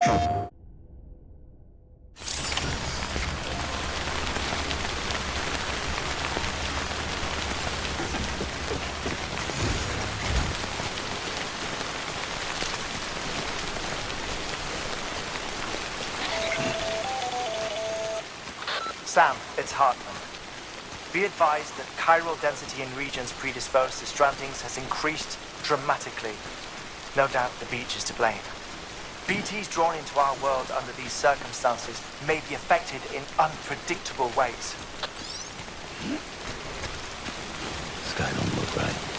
Sam, it's Hartman. Be advised that chiral density in regions predisposed to strandings has increased dramatically. No doubt the beach is to blame. BTs drawn into our world under these circumstances may be affected in unpredictable ways. This guy don't look right.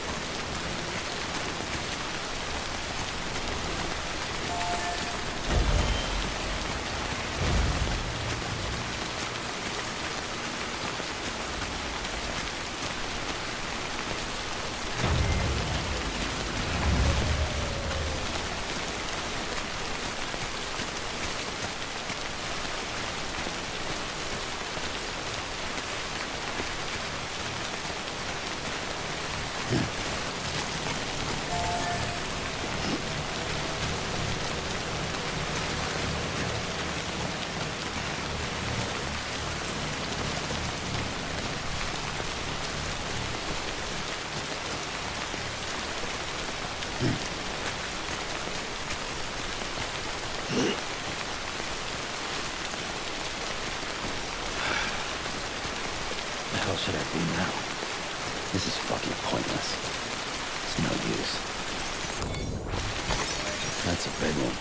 What the hell should I do now? This is fucking pointless. It's no use. That's a big one.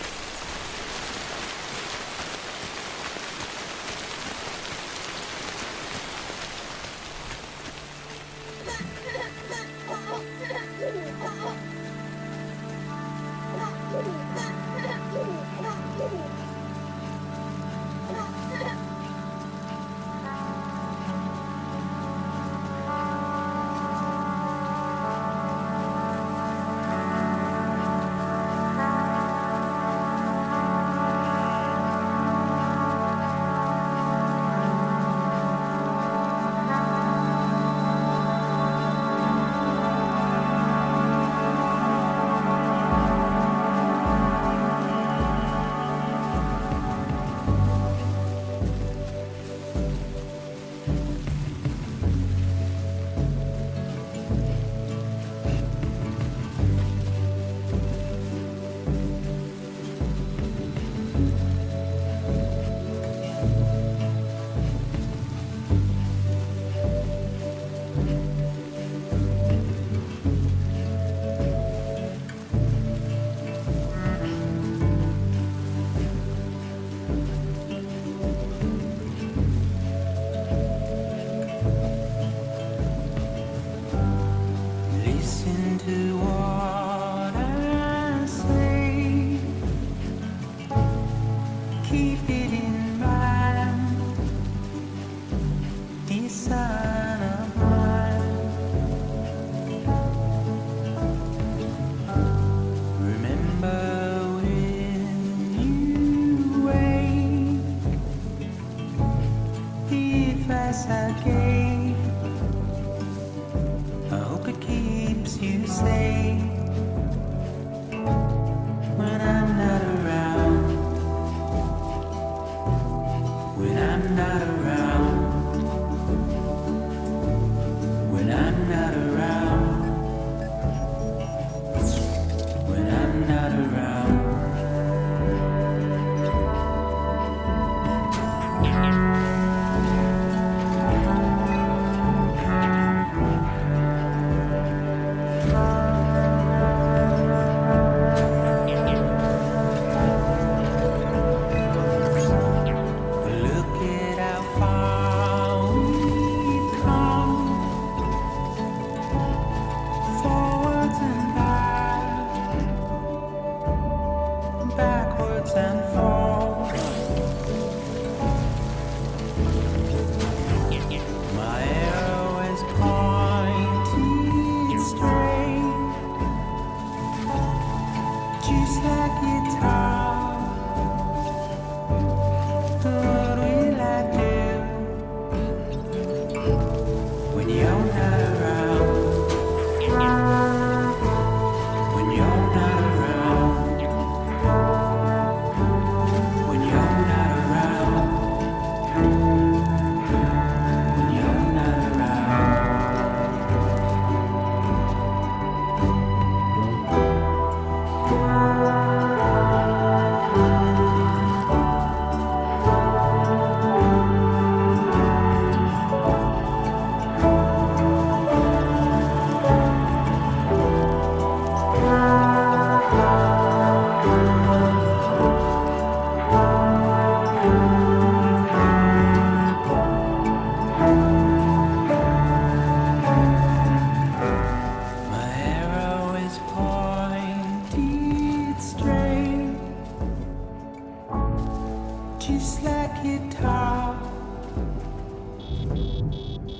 just like you talk.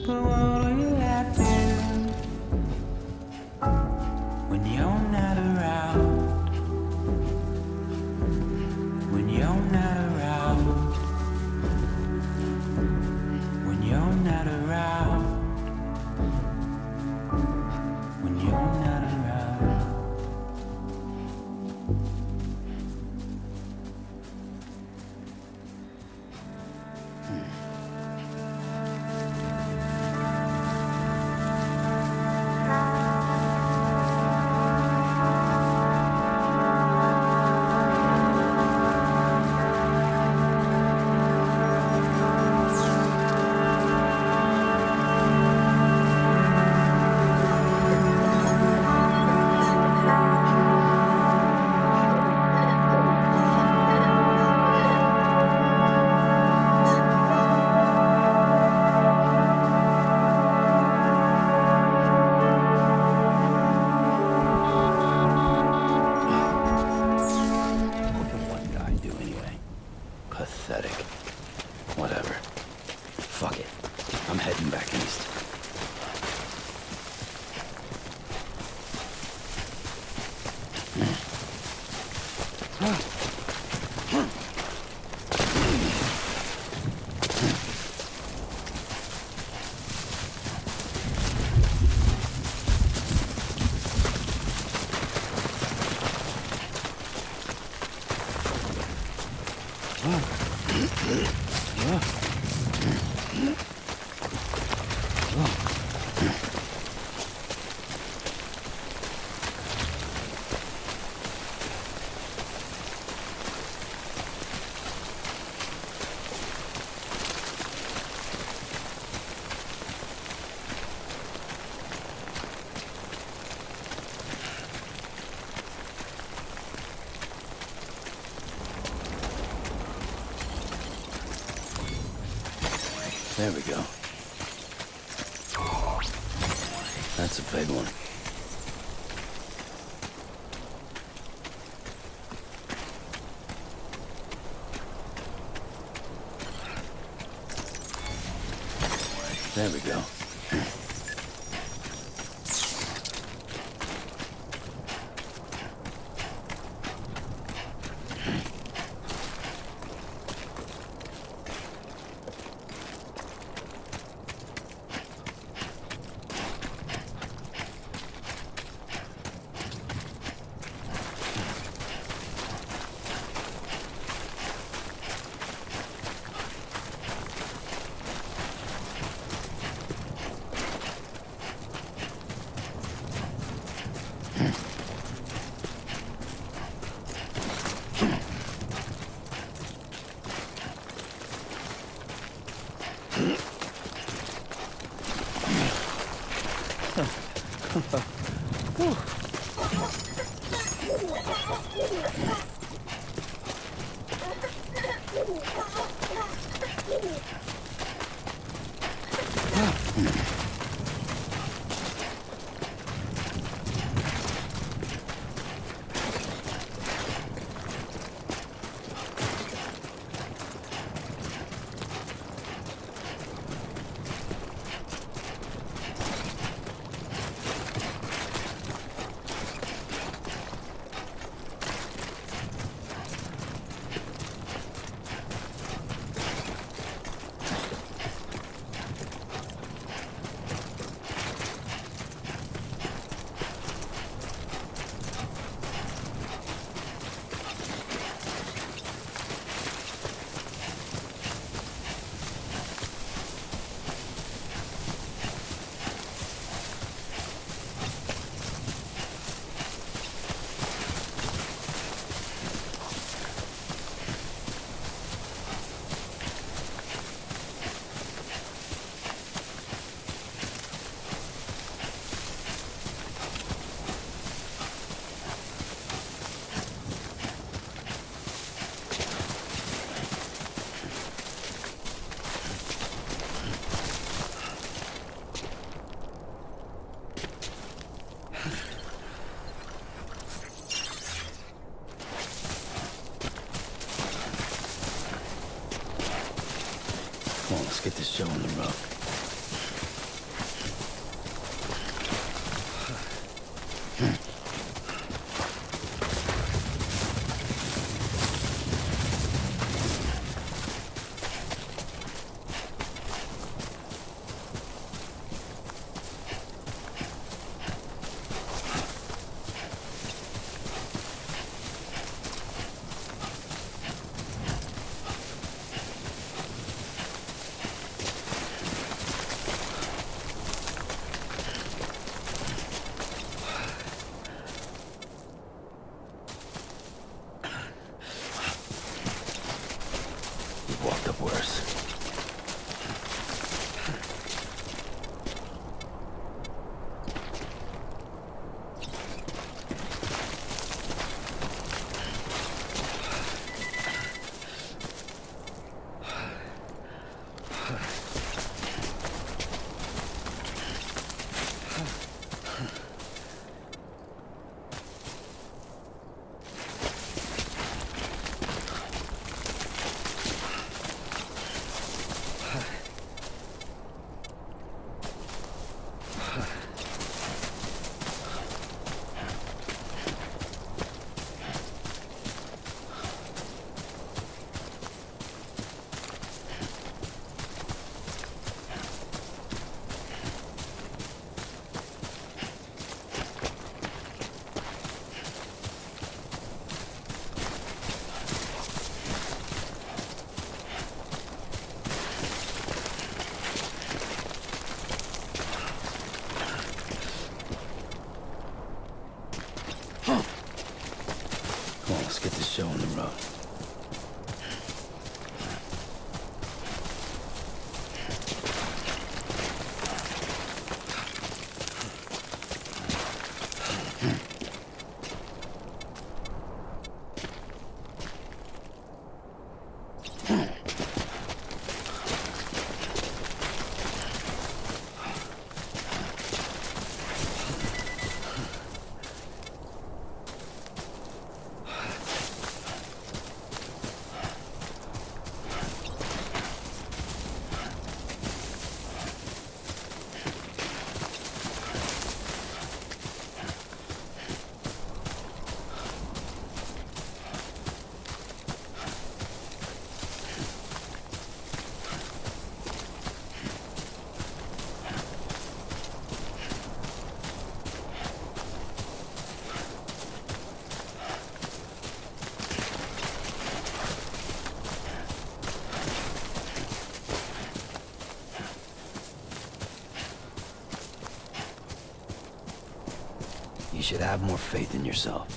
But what are you laughing when you're not around? When you're not around. When you're not around. When you're not around. Pathetic. Whatever. Fuck it. I'm heading back east. There we go. That's a big one. There we go. Come on, let's get this show on the road. We've walked up worse. Come on, let's get this show on the road. You should have more faith in yourself.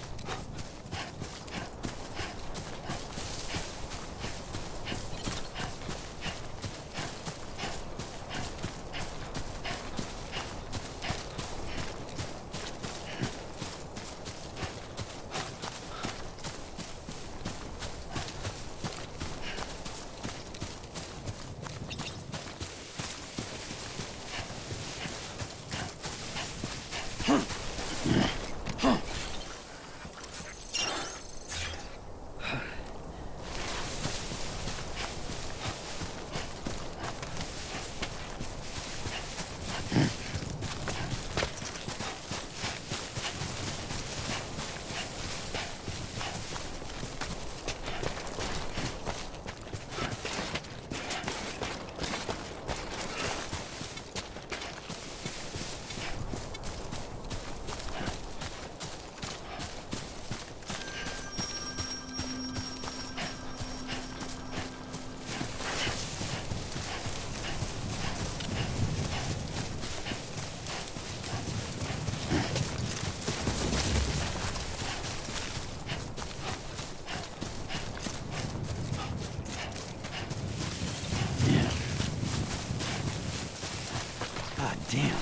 God damn.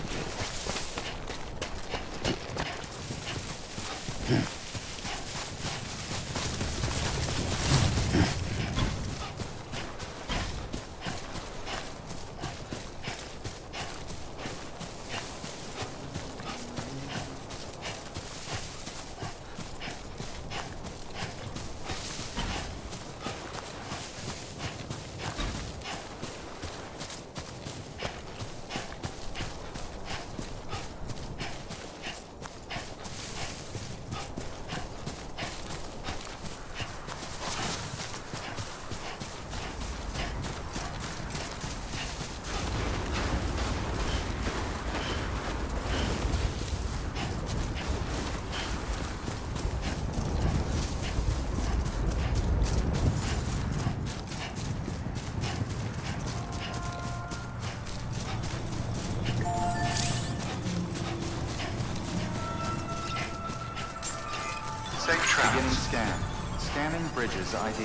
Scanning Bridges ID.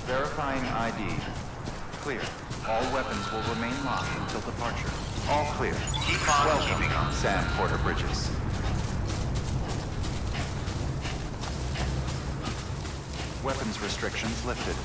Verifying ID. Clear. All weapons will remain locked until departure. All clear. Keep on Welcome, keeping on. Sam Porter Bridges. Weapons restrictions lifted.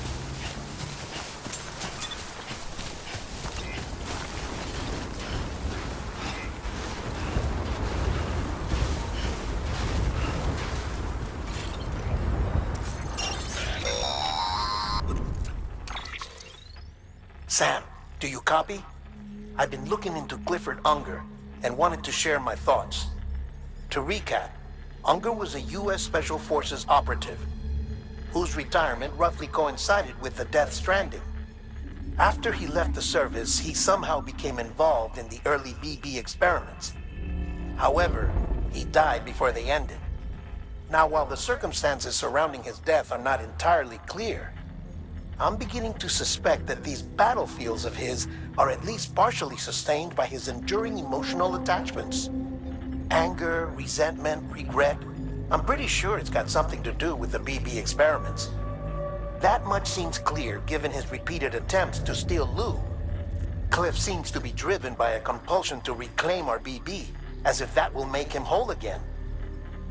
Sam, do you copy? I've been looking into Clifford Unger and wanted to share my thoughts. To recap, Unger was a U.S. Special Forces operative whose retirement roughly coincided with the Death Stranding. After he left the service, he somehow became involved in the early BB experiments. However, he died before they ended. Now, while the circumstances surrounding his death are not entirely clear, I'm beginning to suspect that these battlefields of his are at least partially sustained by his enduring emotional attachments. Anger, resentment, regret. I'm pretty sure it's got something to do with the BB experiments. That much seems clear given his repeated attempts to steal Lou. Cliff seems to be driven by a compulsion to reclaim our BB, as if that will make him whole again.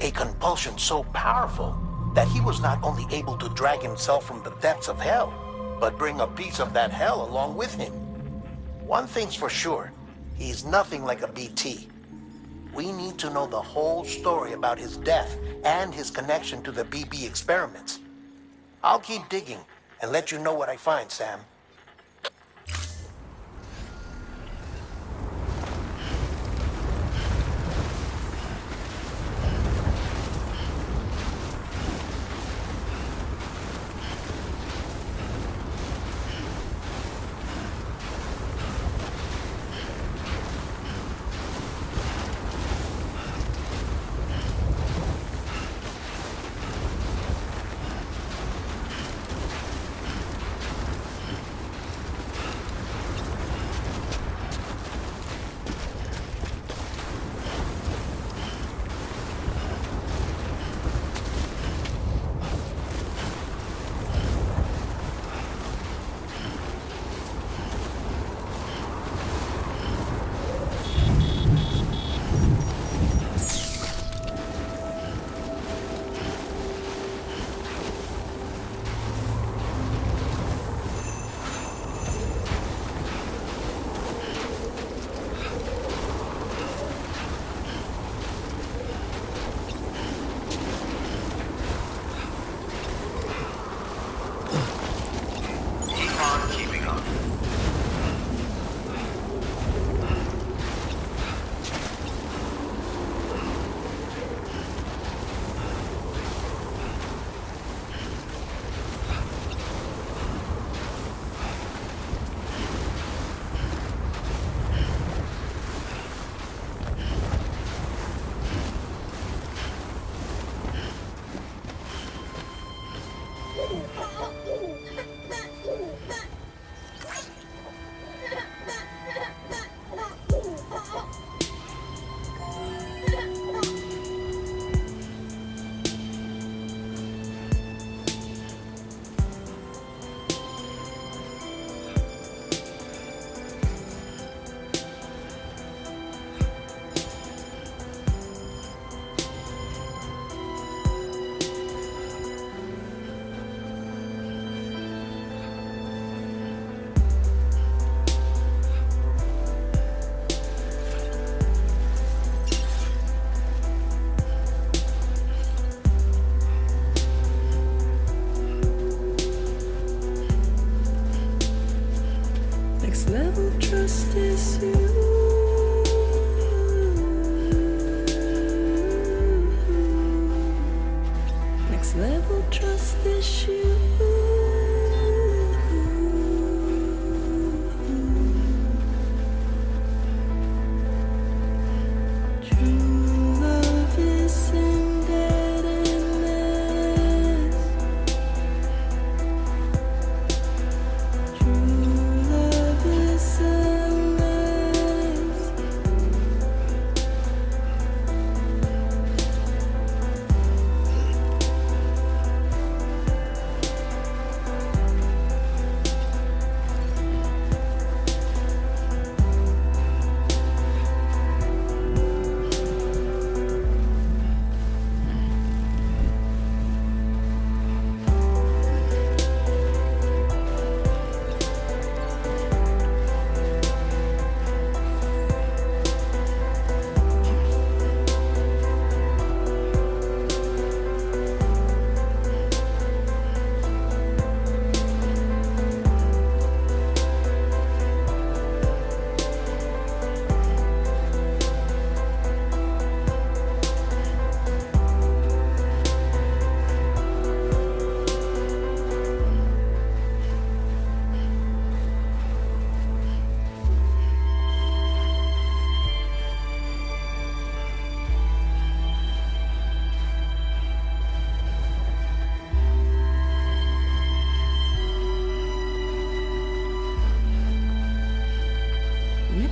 A compulsion so powerful that he was not only able to drag himself from the depths of hell, but bring a piece of that hell along with him. One thing's for sure, he's nothing like a BT. We need to know the whole story about his death and his connection to the BB experiments. I'll keep digging and let you know what I find, Sam.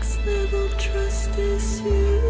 next level trust is you.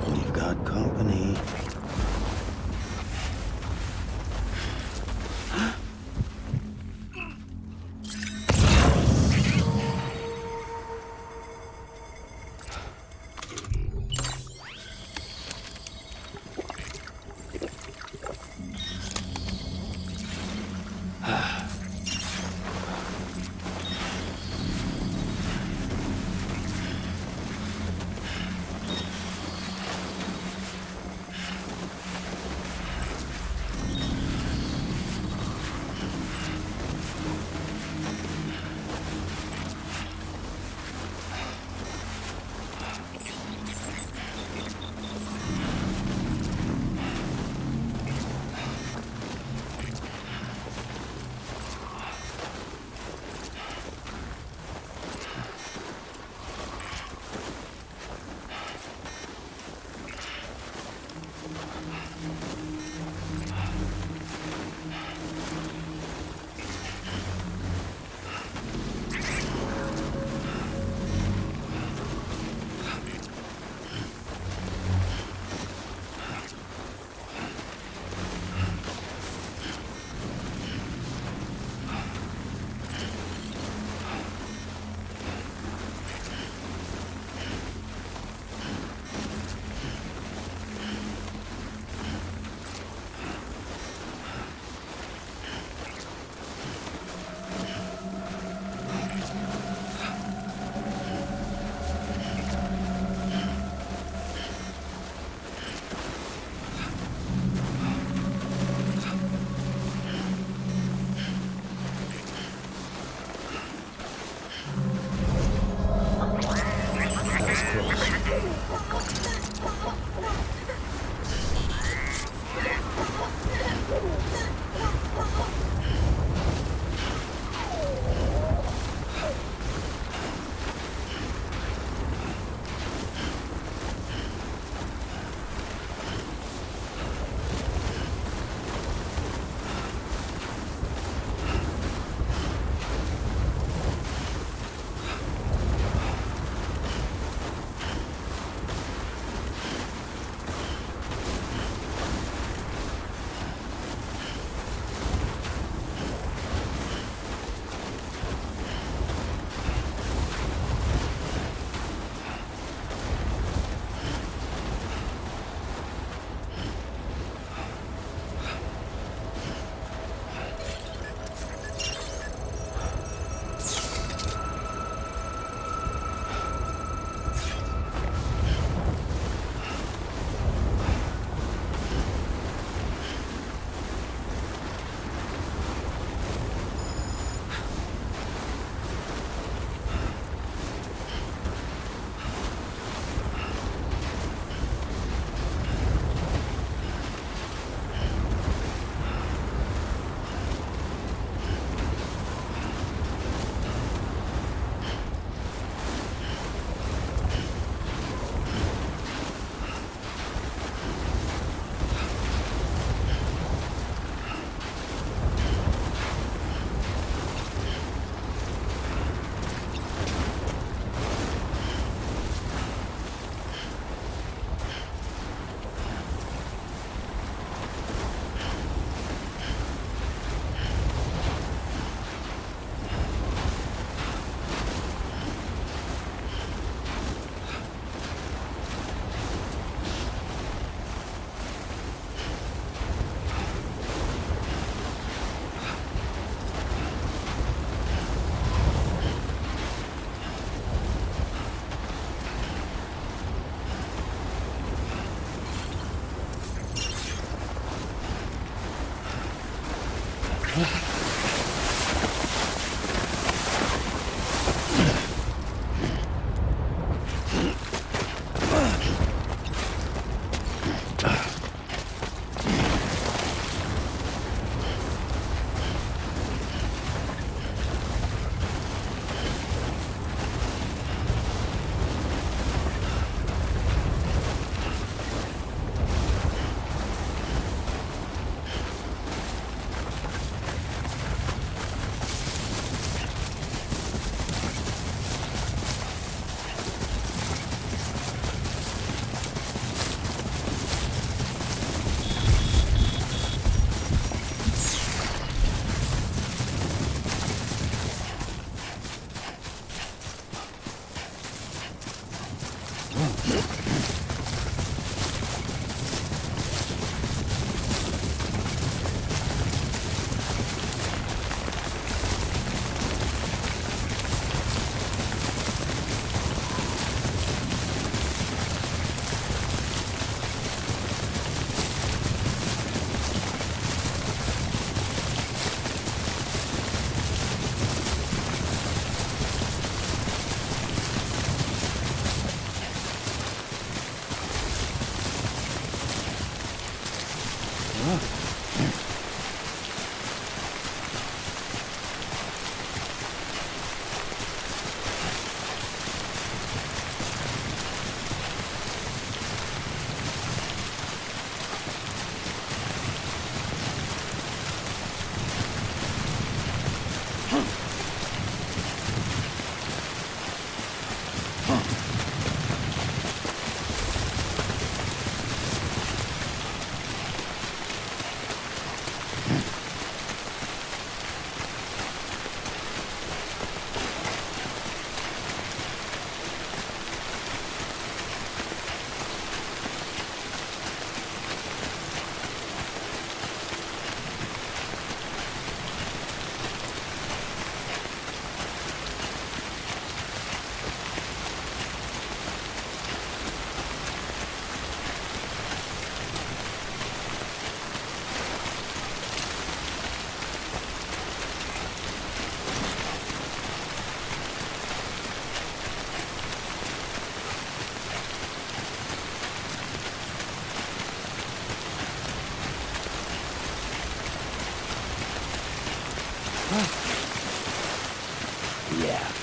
We've got company. That was close. Yeah.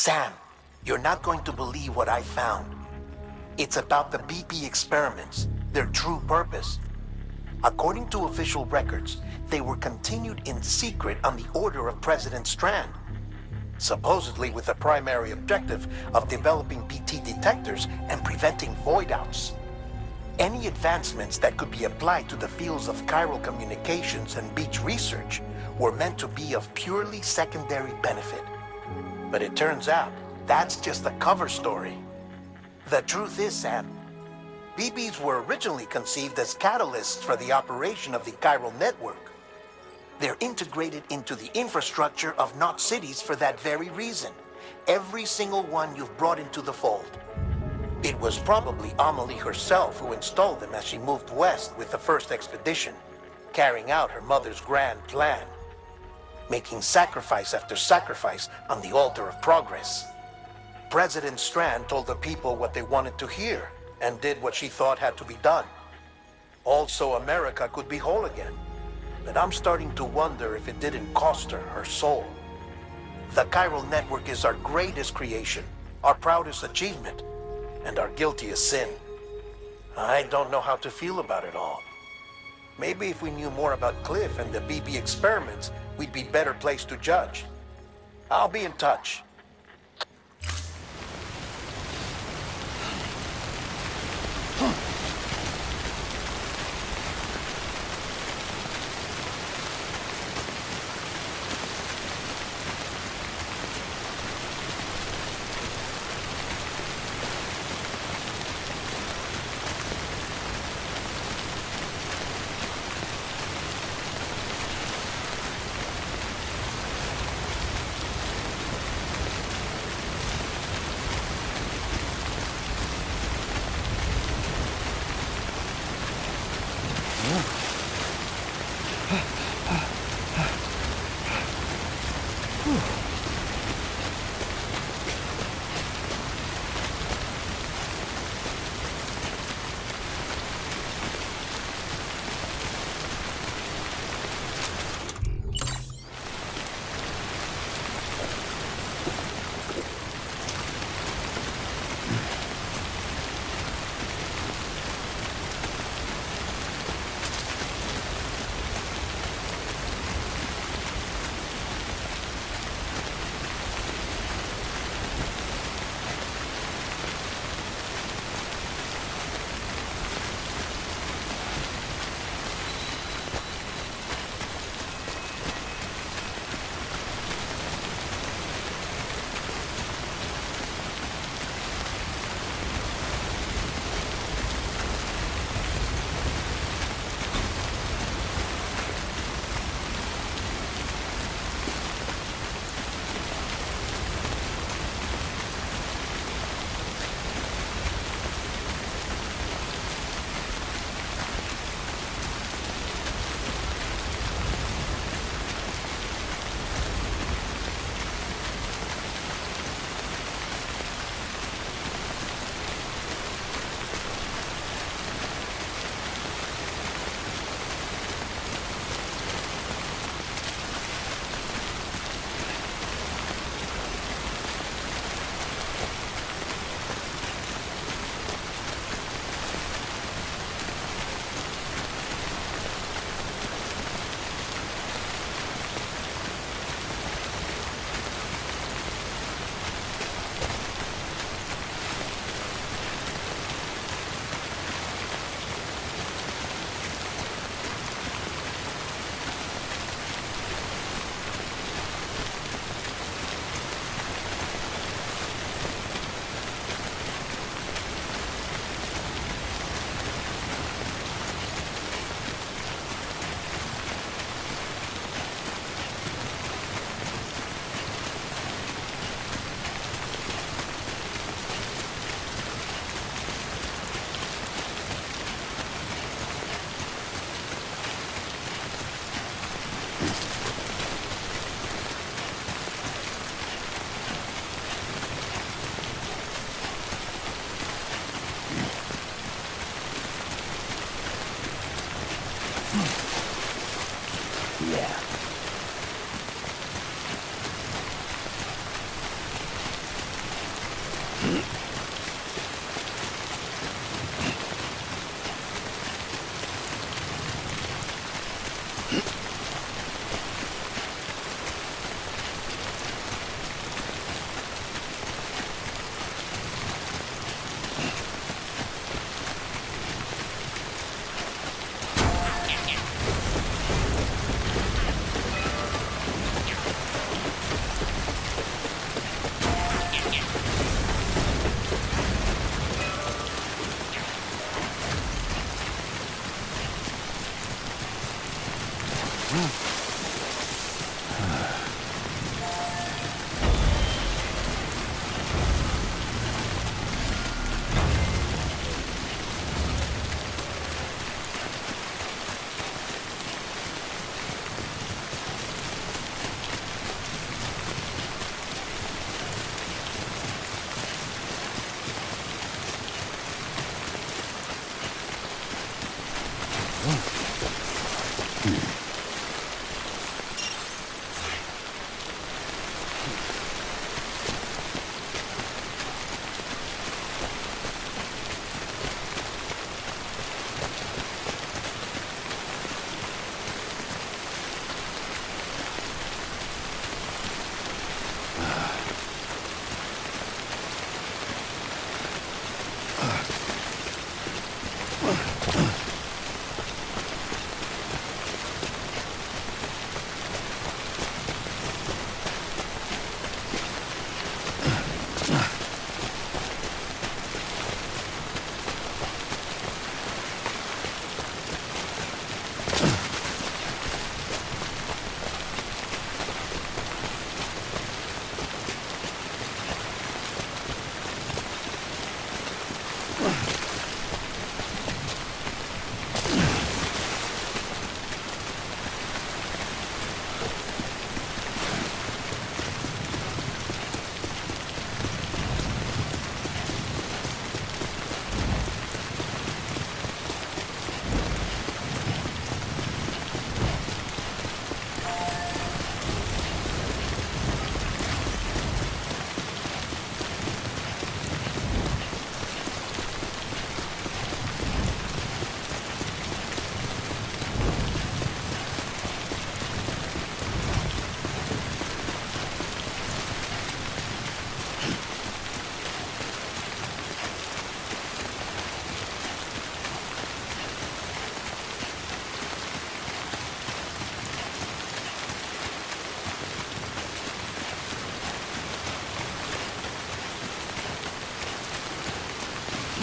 Sam, you're not going to believe what I found. It's about the BP experiments, their true purpose. According to official records, they were continued in secret on the order of President Strand, supposedly with the primary objective of developing BT detectors and preventing void-outs. Any advancements that could be applied to the fields of chiral communications and beach research were meant to be of purely secondary benefit. But it turns out, that's just the cover story. The truth is, Sam, BBs were originally conceived as catalysts for the operation of the chiral network. They're integrated into the infrastructure of Knot cities for that very reason. Every single one you've brought into the fold. It was probably Amelie herself who installed them as she moved west with the first expedition, carrying out her mother's grand plan, making sacrifice after sacrifice on the altar of progress. President Strand told the people what they wanted to hear and did what she thought had to be done. Also, America could be whole again. But I'm starting to wonder if it didn't cost her her soul. The chiral network is our greatest creation, our proudest achievement, and our guiltiest sin. I don't know how to feel about it all. Maybe if we knew more about Cliff and the BB experiments, we'd be better placed to judge. I'll be in touch.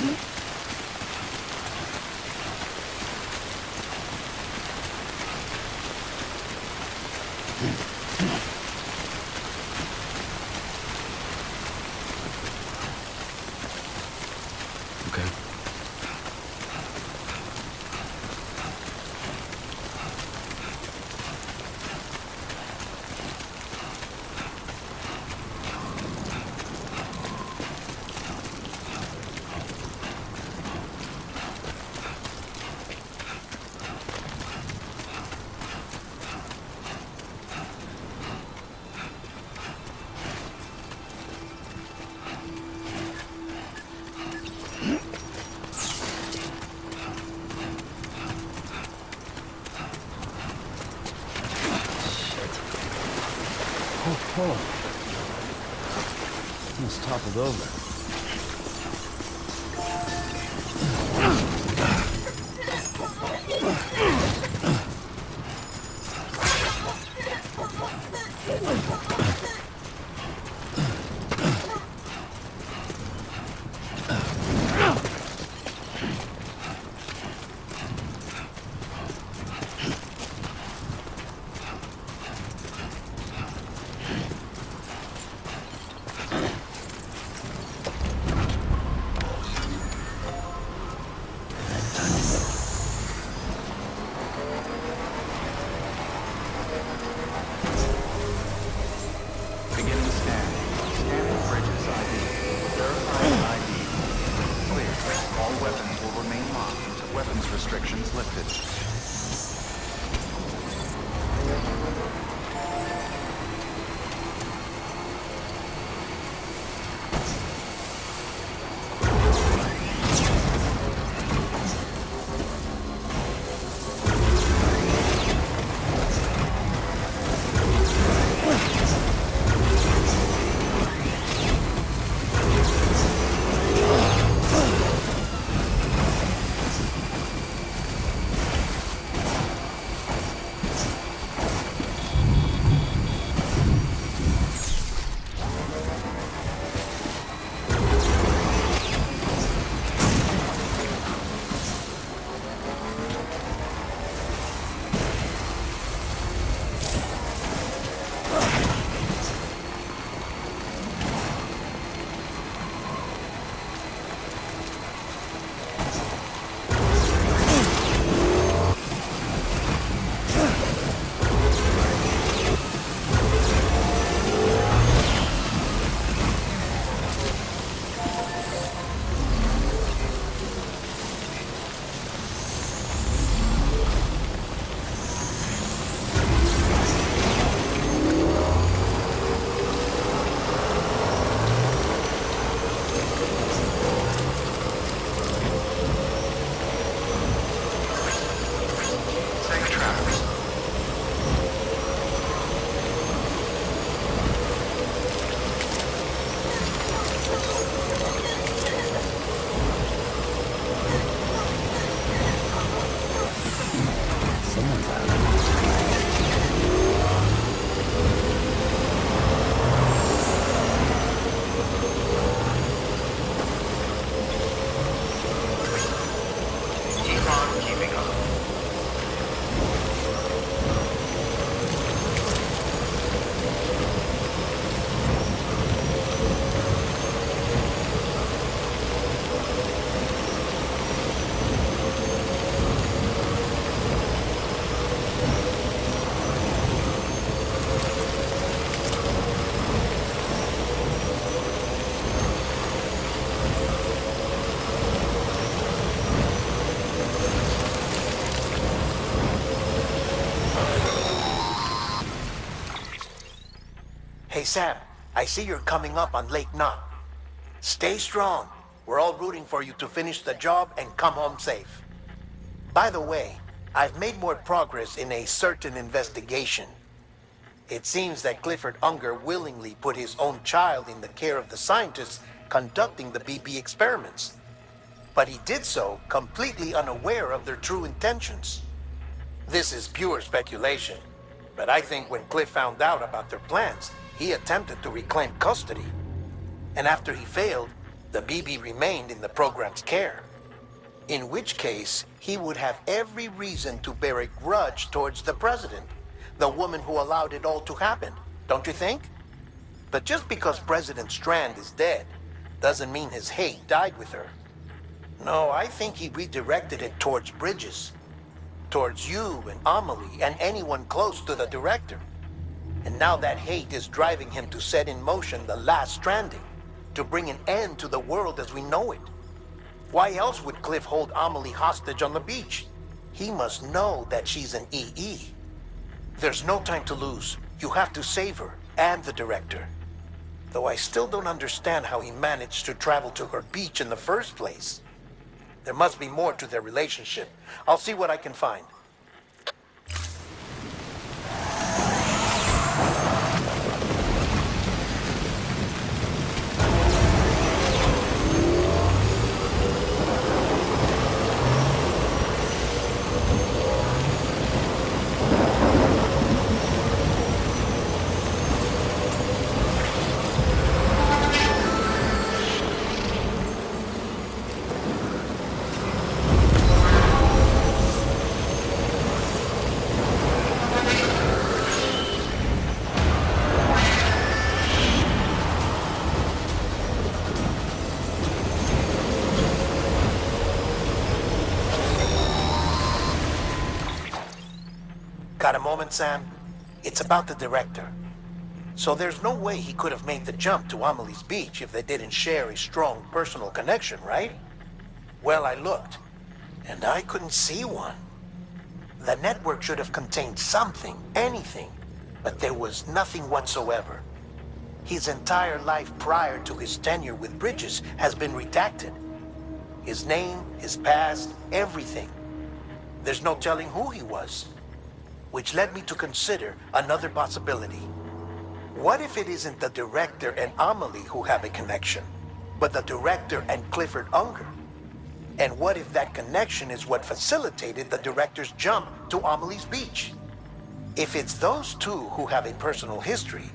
Okay. Oh. Almost toppled over. Beginning scanning. Scanning bridges ID. Verifying ID. Clear. All weapons will remain locked until weapons restrictions lifted. Safe travels. Someone's out of it. Keep on keeping on. Hey, Sam, I see you're coming up on Lake Knot. Stay strong. We're all rooting for you to finish the job and come home safe. By the way, I've made more progress in a certain investigation. It seems that Clifford Unger willingly put his own child in the care of the scientists conducting the BB experiments. But he did so completely unaware of their true intentions. This is pure speculation, but I think when Cliff found out about their plans, he attempted to reclaim custody. And after he failed, the BB remained in the program's care. In which case, he would have every reason to bear a grudge towards the president, the woman who allowed it all to happen, don't you think? But just because President Strand is dead, doesn't mean his hate died with her. No, I think he redirected it towards Bridges, towards you and Amelie and anyone close to the director. And now that hate is driving him to set in motion the last stranding, to bring an end to the world as we know it. Why else would Cliff hold Amelie hostage on the beach? He must know that she's an EE. There's no time to lose. You have to save her and the director. Though I still don't understand how he managed to travel to her beach in the first place. There must be more to their relationship. I'll see what I can find. Got a moment, Sam? It's about the director. So there's no way he could have made the jump to Amelie's beach if they didn't share a strong personal connection, right? Well, I looked, and I couldn't see one. The network should have contained something, anything, but there was nothing whatsoever. His entire life prior to his tenure with Bridges has been redacted. His name, his past, everything. There's no telling who he was. Which led me to consider another possibility. What if it isn't the director and Amelie who have a connection, but the director and Clifford Unger? And what if that connection is what facilitated the director's jump to Amelie's beach? If it's those two who have a personal history,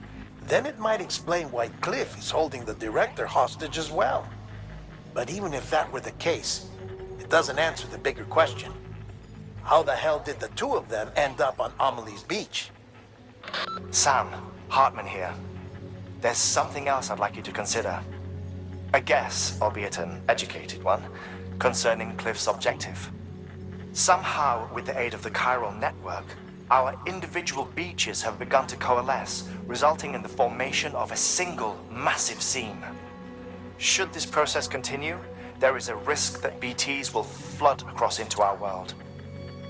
then it might explain why Cliff is holding the director hostage as well. But even if that were the case, it doesn't answer the bigger question. How the hell did the two of them end up on Amelie's beach? Sam, Hartman here. There's something else I'd like you to consider. A guess, albeit an educated one, concerning Cliff's objective. Somehow, with the aid of the chiral network, our individual beaches have begun to coalesce, resulting in the formation of a single massive seam. Should this process continue, there is a risk that BTs will flood across into our world,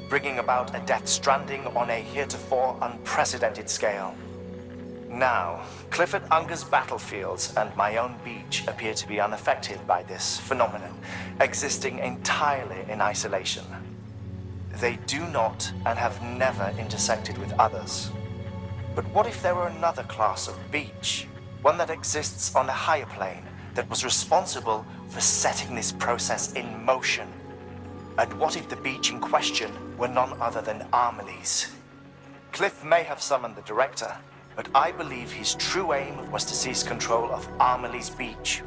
bringing about a death stranding on a heretofore unprecedented scale. Now, Clifford Unger's battlefields and my own beach appear to be unaffected by this phenomenon, existing entirely in isolation. They do not and have never intersected with others. But what if there were another class of beach, one that exists on a higher plane, that was responsible for setting this process in motion? And what if the beach in question were none other than Amelie's? Cliff may have summoned the director, but I believe his true aim was to seize control of Amelie's beach,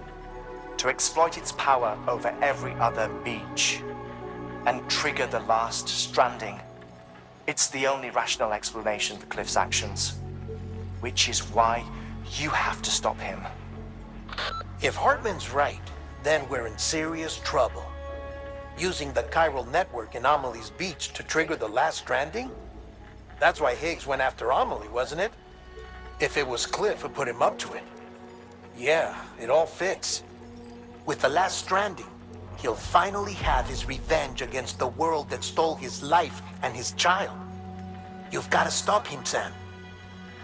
to exploit its power over every other beach, and trigger the last stranding. It's the only rational explanation for Cliff's actions, which is why you have to stop him. If Hartman's right, then we're in serious trouble. Using the chiral network in Amelie's beach to trigger the last stranding? That's why Higgs went after Amelie, wasn't it? If it was Cliff who put him up to it. Yeah, it all fits. With the last stranding, he'll finally have his revenge against the world that stole his life and his child. You've got to stop him, Sam.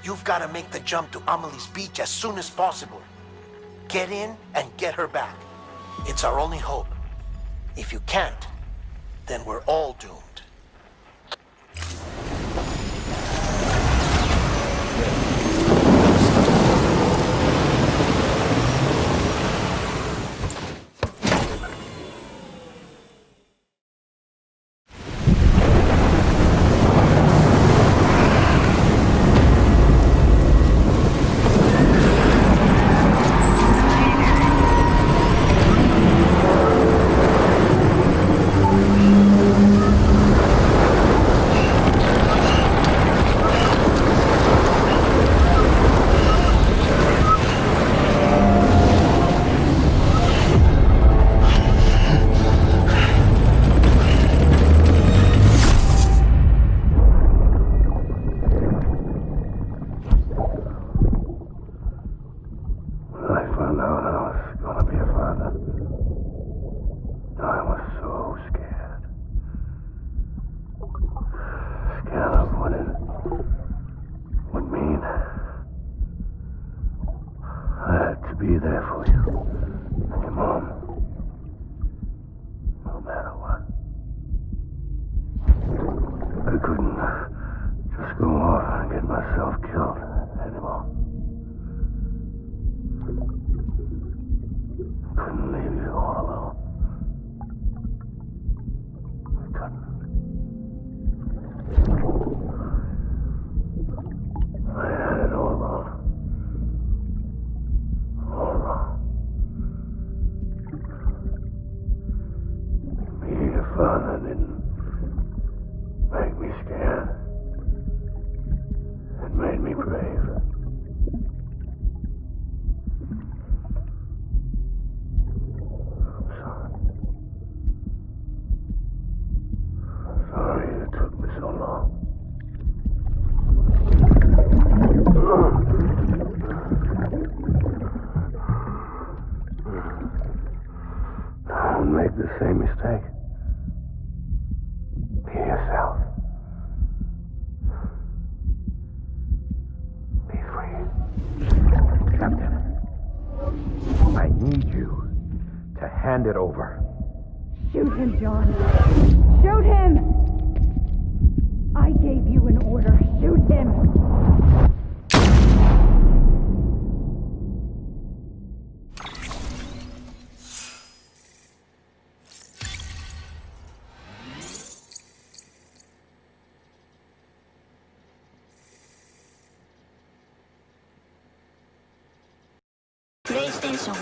You've got to make the jump to Amelie's beach as soon as possible. Get in and get her back. It's our only hope. If you can't, then we're all doomed. father didn't make me scared. It made me brave. I'm sorry. I'm sorry it took me so long. Don't make the same mistake. Be yourself. Be free. Captain, I need you to hand it over. Shoot him, John. Shoot him! I gave you an order. Shoot him! PlayStation